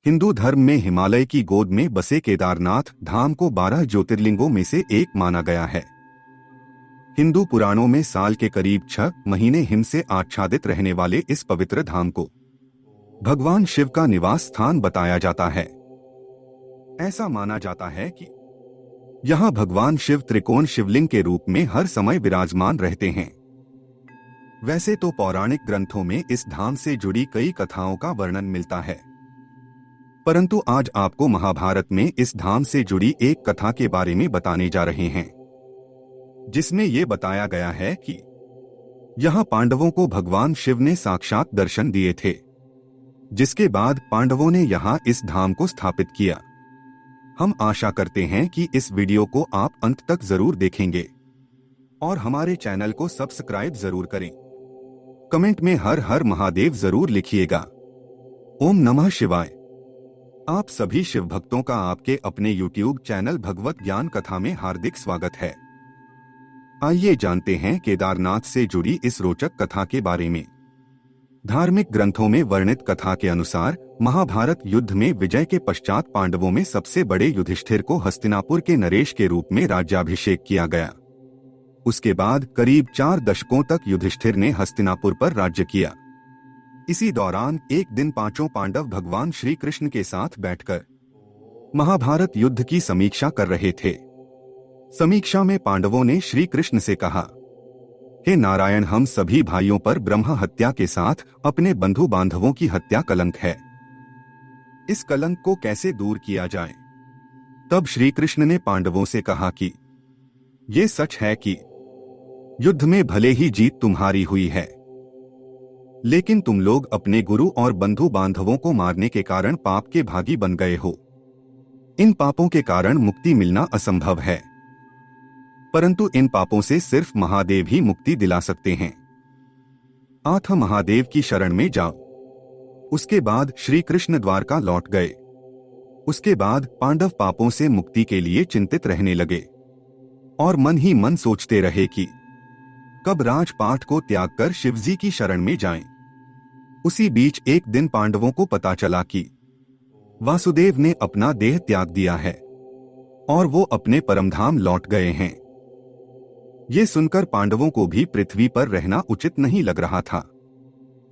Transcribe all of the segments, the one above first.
हिंदू धर्म में हिमालय की गोद में बसे केदारनाथ धाम को 12 ज्योतिर्लिंगों में से एक माना गया है। हिंदू पुराणों में साल के करीब 6 महीने हिम से आच्छादित रहने वाले इस पवित्र धाम को भगवान शिव का निवास स्थान बताया जाता है। ऐसा माना जाता है कि यहाँ भगवान शिव त्रिकोण शिवलिंग के रूप में हर समय विराजमान रहते हैं। वैसे तो पौराणिक ग्रंथों में इस धाम से जुड़ी कई कथाओं का वर्णन मिलता है, परंतु आज आपको महाभारत में इस धाम से जुड़ी एक कथा के बारे में बताने जा रहे हैं, जिसमें ये बताया गया है कि यहाँ पांडवों को भगवान शिव ने साक्षात दर्शन दिए थे, जिसके बाद पांडवों ने यहाँ इस धाम को स्थापित किया। हम आशा करते हैं कि इस वीडियो को आप अंत तक जरूर देखेंगे और हमारे चैनल को सब्सक्राइब जरूर करें। कमेंट में हर हर महादेव जरूर लिखिएगा। ओम नमः शिवाय। आप सभी शिव भक्तों का आपके अपने YouTube चैनल भगवत ज्ञान कथा में हार्दिक स्वागत है। आइए जानते हैं केदारनाथ से जुड़ी इस रोचक कथा के बारे में। धार्मिक ग्रंथों में वर्णित कथा के अनुसार महाभारत युद्ध में विजय के पश्चात पांडवों में सबसे बड़े युधिष्ठिर को हस्तिनापुर के नरेश के रूप में राज्याभिषेक किया गया। उसके बाद करीब 4 दशकों तक युधिष्ठिर ने हस्तिनापुर पर राज्य किया। इसी दौरान एक दिन पांचों पांडव भगवान श्री कृष्ण के साथ बैठकर महाभारत युद्ध की समीक्षा कर रहे थे। समीक्षा में पांडवों ने श्री कृष्ण से कहा, हे नारायण, हम सभी भाइयों पर ब्रह्म हत्या के साथ अपने बंधु बांधवों की हत्या कलंक है। इस कलंक को कैसे दूर किया जाए? तब श्री कृष्ण ने पांडवों से कहा कि ये सच है कि युद्ध में भले ही जीत तुम्हारी हुई है, लेकिन तुम लोग अपने गुरु और बंधु बांधवों को मारने के कारण पाप के भागी बन गए हो। इन पापों के कारण मुक्ति मिलना असंभव है, परंतु इन पापों से सिर्फ महादेव ही मुक्ति दिला सकते हैं। आठ महादेव की शरण में जाओ। उसके बाद श्री कृष्ण द्वारका लौट गए। उसके बाद पांडव पापों से मुक्ति के लिए चिंतित रहने लगे और मन ही मन सोचते रहे कि कब राजपाट को त्याग कर शिवजी की शरण में जाएं। उसी बीच एक दिन पांडवों को पता चला कि वासुदेव ने अपना देह त्याग दिया है और वो अपने परमधाम लौट गए हैं। ये सुनकर पांडवों को भी पृथ्वी पर रहना उचित नहीं लग रहा था।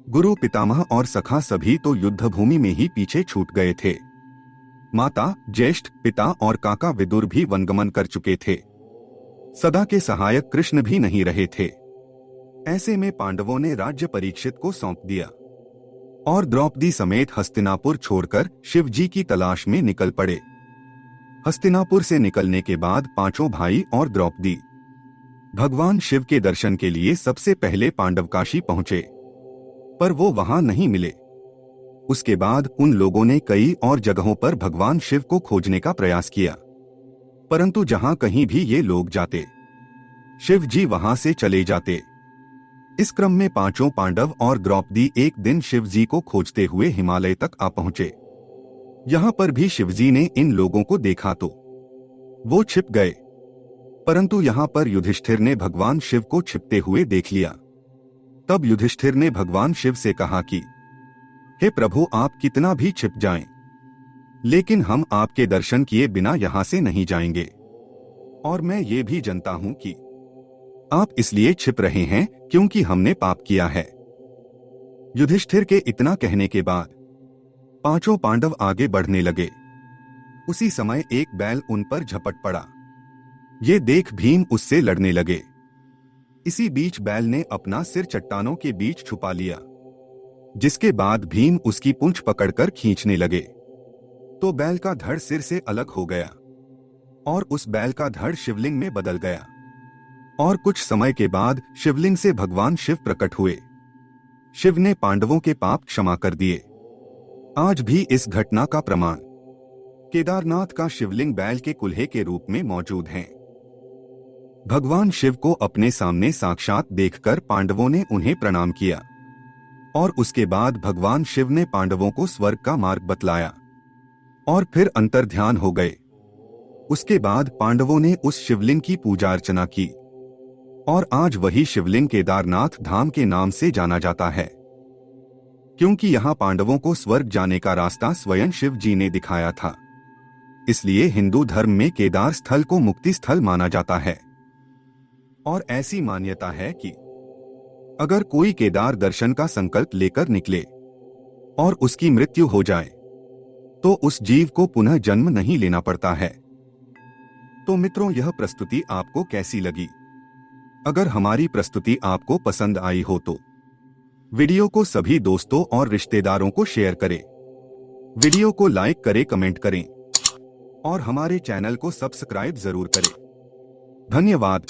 गुरु, पितामह और सखा सभी तो युद्ध भूमि में ही पीछे छूट गए थे। माता, ज्येष्ठ पिता और काका विदुर भी वनगमन कर चुके थे। सदा के सहायक कृष्ण भी नहीं रहे थे। ऐसे में पांडवों ने राज्य परीक्षित को सौंप दिया और द्रौपदी समेत हस्तिनापुर छोड़कर शिवजी की तलाश में निकल पड़े। हस्तिनापुर से निकलने के बाद पांचों भाई और द्रौपदी भगवान शिव के दर्शन के लिए सबसे पहले पांडवकाशी पहुंचे, पर वो वहां नहीं मिले। उसके बाद उन लोगों ने कई और जगहों पर भगवान शिव को खोजने का प्रयास किया, परंतु जहां कहीं भी ये लोग जाते, शिव जी वहां से चले जाते। इस क्रम में पांचों पांडव और द्रौपदी एक दिन शिव जी को खोजते हुए हिमालय तक आ पहुंचे। यहां पर भी शिव जी ने इन लोगों को देखा तो वो छिप गए, परंतु यहां पर युधिष्ठिर ने भगवान शिव को छिपते हुए देख लिया। तब युधिष्ठिर ने भगवान शिव से कहा कि हे प्रभु, आप कितना भी छिप जाएं, लेकिन हम आपके दर्शन किए बिना यहां से नहीं जाएंगे। और मैं ये भी जानता हूं कि आप इसलिए छिप रहे हैं क्योंकि हमने पाप किया है। युधिष्ठिर के इतना कहने के बाद पांचों पांडव आगे बढ़ने लगे। उसी समय एक बैल उन पर झपट पड़ा। ये देख भीम उससे लड़ने लगे। इसी बीच बैल ने अपना सिर चट्टानों के बीच छुपा लिया, जिसके बाद भीम उसकी पूंछ पकड़कर खींचने लगे तो बैल का धड़ सिर से अलग हो गया और उस बैल का धड़ शिवलिंग में बदल गया। और कुछ समय के बाद शिवलिंग से भगवान शिव प्रकट हुए। शिव ने पांडवों के पाप क्षमा कर दिए। आज भी इस घटना का प्रमाण केदारनाथ का शिवलिंग बैल के कुल्हे के रूप में मौजूद है। भगवान शिव को अपने सामने साक्षात देखकर पांडवों ने उन्हें प्रणाम किया और उसके बाद भगवान शिव ने पांडवों को स्वर्ग का मार्ग बतलाया और फिर अंतर्ध्यान हो गए। उसके बाद पांडवों ने उस शिवलिंग की पूजा अर्चना की और आज वही शिवलिंग केदारनाथ धाम के नाम से जाना जाता है। क्योंकि यहाँ पांडवों को स्वर्ग जाने का रास्ता स्वयं शिव जी ने दिखाया था। इसलिए हिंदू धर्म में केदार स्थल को मुक्ति स्थल माना जाता है। और ऐसी मान्यता है कि अगर कोई केदार दर्शन का संकल्प लेकर निकले और उसकी मृत्यु हो जाए तो उस जीव को पुनः जन्म नहीं लेना पड़ता है। तो मित्रों, यह प्रस्तुति आपको कैसी लगी? अगर हमारी प्रस्तुति आपको पसंद आई हो तो वीडियो को सभी दोस्तों और रिश्तेदारों को शेयर करें, वीडियो को लाइक करें, कमेंट करें और हमारे चैनल को सब्सक्राइब जरूर करें। धन्यवाद।